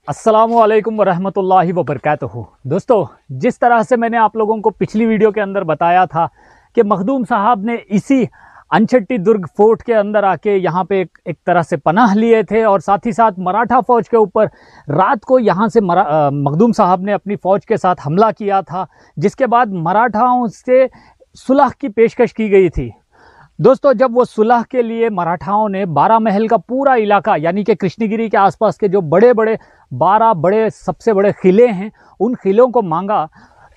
अस्सलामुअलैकुम वरहमतुल्लाहि वबरकातुहू। दोस्तों, जिस तरह से मैंने आप लोगों को पिछली वीडियो के अंदर बताया था कि मखदूम साहब ने इसी अनछट्टी दुर्ग फोर्ट के अंदर आके यहाँ पे एक तरह से पनाह लिए थे और साथ ही साथ मराठा फ़ौज के ऊपर रात को यहाँ से मखदूम साहब ने अपनी फ़ौज के साथ हमला किया था, जिसके बाद मराठाओं से सुलह की पेशकश की गई थी। दोस्तों, जब वो सुलह के लिए मराठाओं ने 12 महल का पूरा इलाका यानी कि कृष्णगिरी के आसपास के जो बड़े बड़े 12 बड़े सबसे बड़े किले हैं उन किलों को मांगा,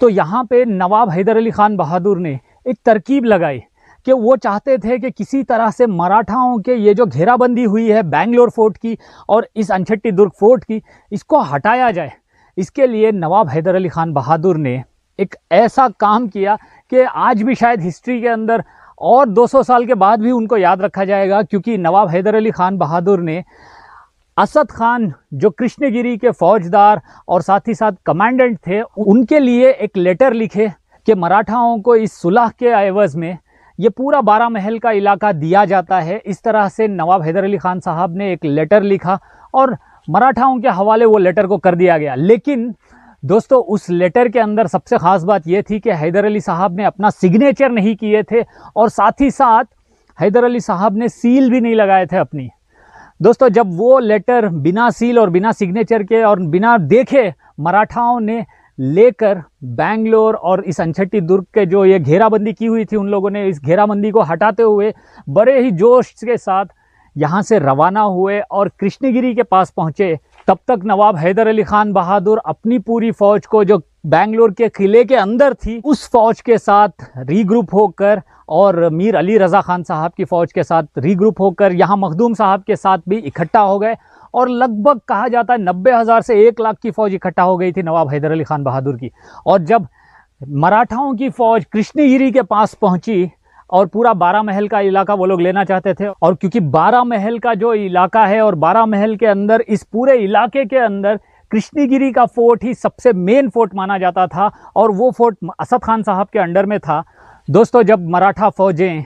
तो यहाँ पे नवाब हैदर अली ख़ान बहादुर ने एक तरकीब लगाई कि वो चाहते थे कि किसी तरह से मराठाओं के ये जो घेराबंदी हुई है बेंगलोर फोर्ट की और इस अनछट्टी दुर्ग फोर्ट की, इसको हटाया जाए। इसके लिए नवाब हैदर अली ख़ान बहादुर ने एक ऐसा काम किया कि आज भी शायद हिस्ट्री के अंदर और 200 साल के बाद भी उनको याद रखा जाएगा, क्योंकि नवाब हैदर अली ख़ान बहादुर ने असद खान जो कृष्णगिरी के फौजदार और साथ ही साथ कमांडेंट थे, उनके लिए एक लेटर लिखे कि मराठाओं को इस सुलह के एवज़ में ये पूरा 12 महल का इलाका दिया जाता है। इस तरह से नवाब हैदर अली ख़ान साहब ने एक लेटर लिखा और मराठाओं के हवाले वो लेटर को कर दिया गया। लेकिन दोस्तों, उस लेटर के अंदर सबसे ख़ास बात यह थी कि हैदर अली साहब ने अपना सिग्नेचर नहीं किए थे और साथ ही साथ हैदर अली साहब ने सील भी नहीं लगाए थे अपनी। दोस्तों, जब वो लेटर बिना सील और बिना सिग्नेचर के और बिना देखे मराठाओं ने लेकर बेंगलोर और इस अनछट्टी दुर्ग के जो ये घेराबंदी की हुई थी, उन लोगों ने इस घेराबंदी को हटाते हुए बड़े ही जोश के साथ यहाँ से रवाना हुए और कृष्णगिरी के पास पहुँचे। तब तक नवाब हैदर अली ख़ान बहादुर अपनी पूरी फ़ौज को जो बेंगलोर के किले के अंदर थी उस फ़ौज के साथ रीग्रुप होकर और मीर अली रज़ा ख़ान साहब की फ़ौज के साथ रीग्रुप होकर यहाँ मखदूम साहब के साथ भी इकट्ठा हो गए और लगभग कहा जाता है 90,000 से 1 लाख की फ़ौज इकट्ठा हो गई थी नवाब हैदर अली ख़ान बहादुर की। और जब मराठाओं की फ़ौज कृष्णगिरी के पास पहुँची और पूरा 12 महल का इलाका वो लोग लेना चाहते थे, और क्योंकि 12 महल का जो इलाका है और 12 महल के अंदर इस पूरे इलाके के अंदर कृष्णगिरी का फोर्ट ही सबसे मेन फोर्ट माना जाता था और वो फोर्ट असद खान साहब के अंडर में था। दोस्तों, जब मराठा फ़ौजें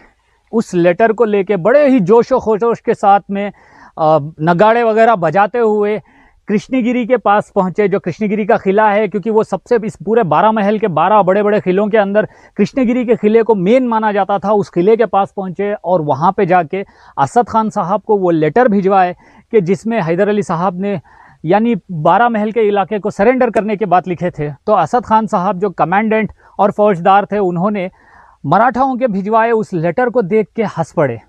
उस लेटर को लेके बड़े ही जोश व खरोश के साथ में नगाड़े वगैरह बजाते हुए कृष्णगिरी के पास पहुँचे, जो कृष्णगिरी का किला है, क्योंकि वो सबसे इस पूरे 12 महल के 12 बड़े बड़े किलों के अंदर कृष्णगिरी के किले को मेन माना जाता था, उस किले के पास पहुँचे और वहाँ पे जाके असद खान साहब को वो लेटर भिजवाए कि जिसमें हैदर अली साहब ने यानी 12 महल के इलाके को सरेंडर करने की बात लिखे थे। तो असद खान साहब जो कमांडेंट और फौजदार थे, उन्होंने मराठाओं के भिजवाए उस लेटर को देख के हंस पड़े।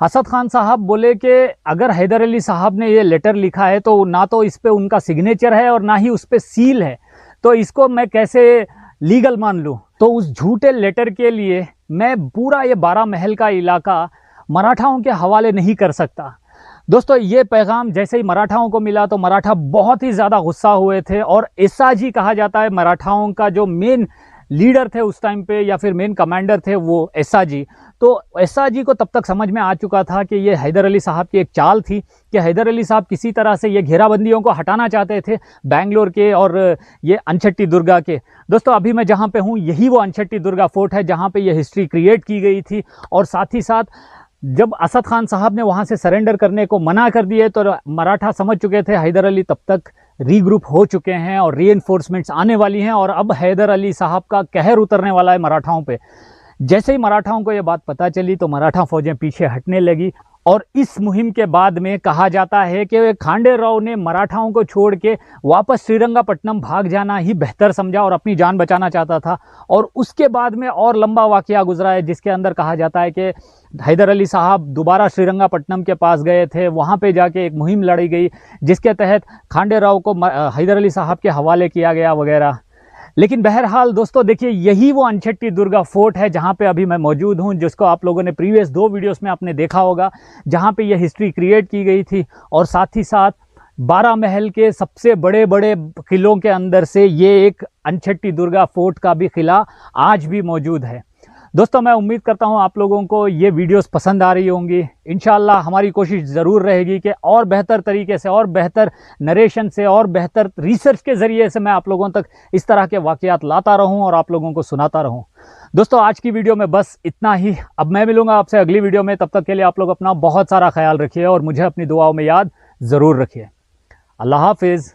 असद खान साहब बोले कि अगर हैदर अली साहब ने ये लेटर लिखा है तो ना तो इस पे उनका सिग्नेचर है और ना ही उस पे सील है, तो इसको मैं कैसे लीगल मान लूँ। तो उस झूठे लेटर के लिए मैं पूरा ये 12 महल का इलाका मराठाओं के हवाले नहीं कर सकता। दोस्तों, ये पैगाम जैसे ही मराठाओं को मिला तो मराठा बहुत ही ज़्यादा गुस्सा हुए थे और एसाजी कहा जाता है मराठाओं का जो मेन लीडर थे उस टाइम पे या फिर मेन कमांडर थे वो एसाजी। तो एसाजी को तब तक समझ में आ चुका था कि ये हैदर अली साहब की एक चाल थी कि हैदर अली साहब किसी तरह से ये घेराबंदियों को हटाना चाहते थे बेंगलोर के और ये अनछट्टी दुर्गा के। दोस्तों, अभी मैं जहाँ पे हूँ यही वो अनछट्टी दुर्गा फोर्ट है जहाँ पे ये हिस्ट्री क्रिएट की गई थी। और साथ ही साथ जब असद खान साहब ने वहाँ से सरेंडर करने को मना कर दिए तो मराठा समझ चुके थे हैदर अली तब तक रीग्रुप हो चुके हैं और रीइंफोर्समेंट्स आने वाली हैं और अब हैदर अली साहब का कहर उतरने वाला है मराठाओं पे। जैसे ही मराठाओं को ये बात पता चली तो मराठा फ़ौजें पीछे हटने लगी और इस मुहिम के बाद में कहा जाता है कि खांडे राव ने मराठाओं को छोड़ के वापस श्रीरंगापट्टनम भाग जाना ही बेहतर समझा और अपनी जान बचाना चाहता था। और उसके बाद में और लंबा वाक़या गुजरा है जिसके अंदर कहा जाता है कि हैदर अली साहब दोबारा श्रीरंगापट्टनम के पास गए थे, वहाँ पे जाके एक मुहिम लड़ी गई जिसके तहत खांडे राव को हैदर अली साहब के हवाले किया गया वगैरह। लेकिन बहरहाल दोस्तों, देखिए यही वो अनछट्टी दुर्गा फोर्ट है जहाँ पे अभी मैं मौजूद हूँ, जिसको आप लोगों ने प्रीवियस 2 वीडियोस में आपने देखा होगा, जहाँ पे ये हिस्ट्री क्रिएट की गई थी। और साथ ही साथ 12 महल के सबसे बड़े बड़े किलों के अंदर से ये एक अनछट्टी दुर्गा फोर्ट का भी किला आज भी मौजूद है। दोस्तों, मैं उम्मीद करता हूँ आप लोगों को ये वीडियोस पसंद आ रही होंगी। इंशाल्लाह हमारी कोशिश ज़रूर रहेगी कि और बेहतर तरीके से और बेहतर नरेशन से और बेहतर रिसर्च के ज़रिए से मैं आप लोगों तक इस तरह के वाक़यात लाता रहूँ और आप लोगों को सुनाता रहूँ। दोस्तों, आज की वीडियो में बस इतना ही। अब मैं मिलूँगा आपसे अगली वीडियो में। तब तक के लिए आप लोग अपना बहुत सारा ख्याल रखिए और मुझे अपनी दुआओं में याद ज़रूर रखिए। अल्लाह हाफिज़।